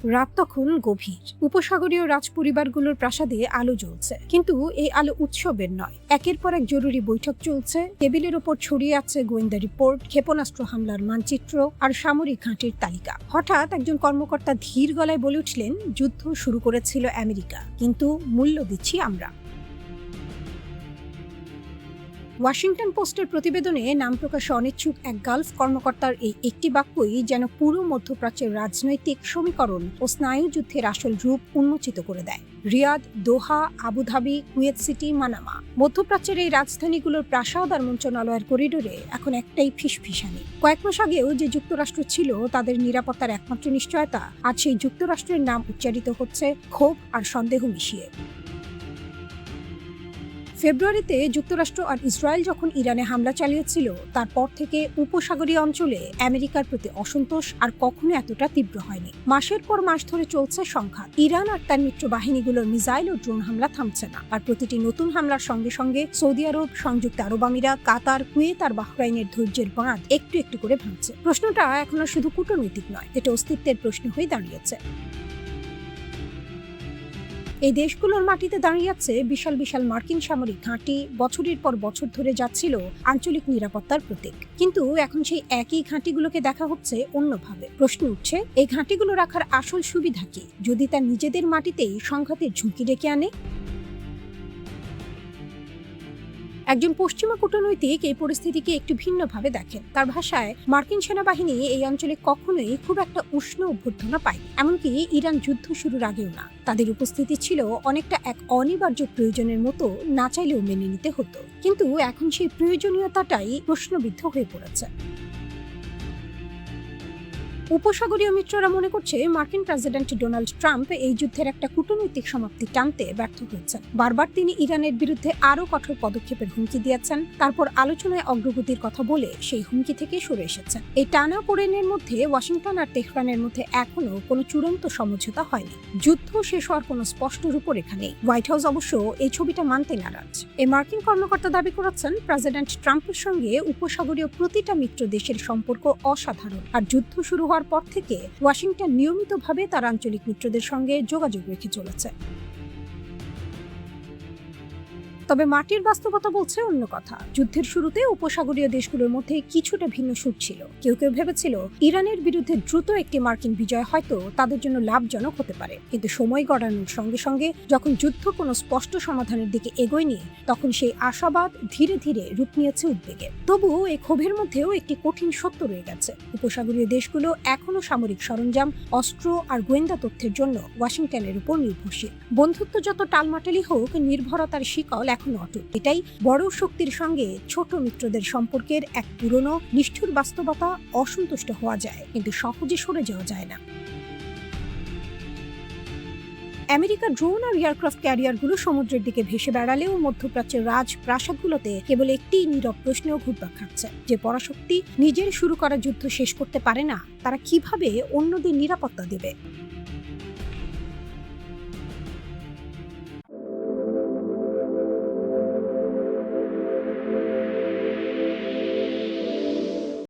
রাত তখন গভীর। উপসাগরীয় রাজপরিবারগুলোর প্রাসাদে আলো জ্বলছে, কিন্তু এই আলো উৎসবের নয়। একের পর এক জরুরি বৈঠক চলছে, টেবিলের ওপর ছড়িয়ে আছে গোয়েন্দা রিপোর্ট, ক্ষেপণাস্ত্র হামলার মানচিত্র আর সামরিক ঘাঁটির তালিকা। হঠাৎ একজন কর্মকর্তা ধীর গলায় বলে উঠলেন, যুদ্ধ শুরু করেছিল আমেরিকা, কিন্তু মূল্য দিচ্ছি আমরা। ওয়াশিংটন পোস্টের প্রতিবেদনে নাম প্রকাশে অনিচ্ছুক এক গালফ কর্মকর্তার এই একটি বাক্যই যেন পুরো মধ্যপ্রাচ্যের রাজনৈতিক সমীকরণ ও স্নায়ুযুদ্ধের আসল রূপ উন্মোচিত করে দেয়। রিয়াদ, দোহা, আবুধাবি, কুয়েত সিটি, মানামা, মধ্যপ্রাচ্যের এই রাজধানীগুলোর প্রাসাদ আর মন্ত্রণালয়ের করিডোরে এখন একটাই ফিসফিসানি। কয়েক মাস আগেও যে যুক্তরাষ্ট্র ছিল তাদের নিরাপত্তার একমাত্র নিশ্চয়তা, আজ সেই যুক্তরাষ্ট্রের নাম উচ্চারিত হচ্ছে ক্ষোভ আর সন্দেহ মিশিয়ে। ফেব্রুয়ারিতে যুক্তরাষ্ট্র আর ইসরায়েল যখন ইরানে হামলা চালিয়েছিল, তারপর থেকে উপসাগরীয় অঞ্চলে আমেরিকার প্রতি অসন্তোষ আর কখনো এতটা তীব্র হয়নি। মাসের পর মাস ধরে চলছে সংঘাত। ইরান আর তার মিত্র বাহিনীগুলোর মিসাইল ও ড্রোন হামলা থামছে না, আর প্রতিটি নতুন হামলার সঙ্গে সঙ্গে সৌদি আরব, সংযুক্ত আরব আমিরাত, কাতার, কুয়েত আর বাহরাইনের ধৈর্যের বাঁধ একটু একটু করে ভাঙছে। প্রশ্নটা এখন আর শুধু কূটনৈতিক নয়, এটা অস্তিত্বের প্রশ্ন হয়ে দাঁড়িয়েছে। এই দেশগুলোর মাটিতে দাঁড়িয়ে আছে বিশাল বিশাল মার্কিন সামরিক ঘাঁটি, বছরের পর বছর ধরে যাচ্ছিল আঞ্চলিক নিরাপত্তার প্রতীক। কিন্তু এখন সেই একই ঘাঁটিগুলোকে দেখা হচ্ছে অন্যভাবে। প্রশ্ন উঠছে, এই ঘাঁটিগুলো রাখার আসল সুবিধা কি, যদি তা নিজেদের মাটিতেই সংঘাতের ঝুঁকি ডেকে আনে? একজন পশ্চিমা কূটনৈতিক এই পরিস্থিতিকে একটু ভিন্নভাবে দেখেন। তার ভাষায়, মার্কিন সেনাবাহিনী এই অঞ্চলে কখনোই খুব একটা উষ্ণ অভ্যর্থনা পায়নি, এমনকি ইরান যুদ্ধ শুরুর আগেও না। তাদের উপস্থিতি ছিল অনেকটা এক অনিবার্য প্রয়োজনের মতো, না চাইলেও মেনে নিতে হতো। কিন্তু এখন সেই প্রয়োজনীয়তাটাই প্রশ্নবিদ্ধ হয়ে পড়েছে। উপসাগরীয় মিত্ররা মনে করছে মার্কিন প্রেসিডেন্ট ডোনাল্ড ট্রাম্প এই যুদ্ধের একটা কূটনৈতিক সমাপ্তি টানতে ব্যর্থ হয়েছেন। বারবার তিনি ইরানের বিরুদ্ধে আরও কঠোর পদক্ষেপের হুমকি দিয়েছেন, তারপর আলোচনায় অগ্রগতির কথা বলে সেই হুমকি থেকে সরে এসেছেন। এই টানাপোড়েনের মধ্যে ওয়াশিংটন আর তেহরানের মধ্যে এখনো কোনো চূড়ান্ত সমঝোতা হয়নি। যুদ্ধ শেষ হওয়ার কোনো স্পষ্ট রূপরেখা নেই। হোয়াইট হাউস অবশ্য এই ছবিটা মানতে নারাজ। এই মার্কিন কর্মকর্তা দাবি করেছেন, প্রেসিডেন্ট ট্রাম্পের সঙ্গে উপসাগরীয় প্রতিটা মিত্র দেশের সম্পর্ক অসাধারণ, আর যুদ্ধ শুরু হওয়ার পর থেকে ওয়াশিংটন নিয়মিতভাবে তার আঞ্চলিক মিত্রদের সঙ্গে যোগাযোগ রেখে চলেছে। তবে মাটির বাস্তবতা বলছে অন্য কথা। যুদ্ধের শুরুতে উপসাগরীয় দেশগুলোর মধ্যে কিছুটা ভিন্ন সুর ছিল। কেউ কেউ ভেবেছিল ইরানের বিরুদ্ধে দ্রুত একটি মার্কিন বিজয় হয়তো তাদের জন্য লাভজনক হতে পারে, কিন্তু সময় গড়ানোর সঙ্গে সঙ্গে যখন যুদ্ধ কোনো স্পষ্ট সমাধানের দিকে এগোয়নি, তখন সেই আশাবাদ ধীরে ধীরে রূপ নিয়েছে উদ্বেগে। তবু এই ক্ষোভের মধ্যেও একটি কঠিন সত্য রয়ে গেছে। উপসাগরীয় দেশগুলো এখনো সামরিক সরঞ্জাম, অস্ত্র আর গোয়েন্দা তথ্যের জন্য ওয়াশিংটনের উপর নির্ভরশীল। বন্ধুত্ব যত টালমাটালি হোক, নির্ভরতার শিকল এখনো অটুট। এটাই বড় শক্তির সঙ্গে ছোট মিত্রদের সম্পর্কের এক পুরনো নিষ্ঠুর বাস্তবতা। অসন্তুষ্ট হওয়া যায়, কিন্তু সহজে সরে যাওয়া যায় না। আমেরিকার ড্রোন আর এয়ারক্রাফট ক্যারিয়ারগুলো সমুদ্রের দিকে ভেসে বেড়ালেও মধ্যপ্রাচ্যের রাজপ্রাসাদগুলোতে কেবল একটি নীরব প্রশ্নেও ঘুরপাক খাচ্ছে, যে পরাশক্তি নিজের শুরু করা যুদ্ধ শেষ করতে পারে না, তারা কিভাবে অন্যদের নিরাপত্তা দেবে?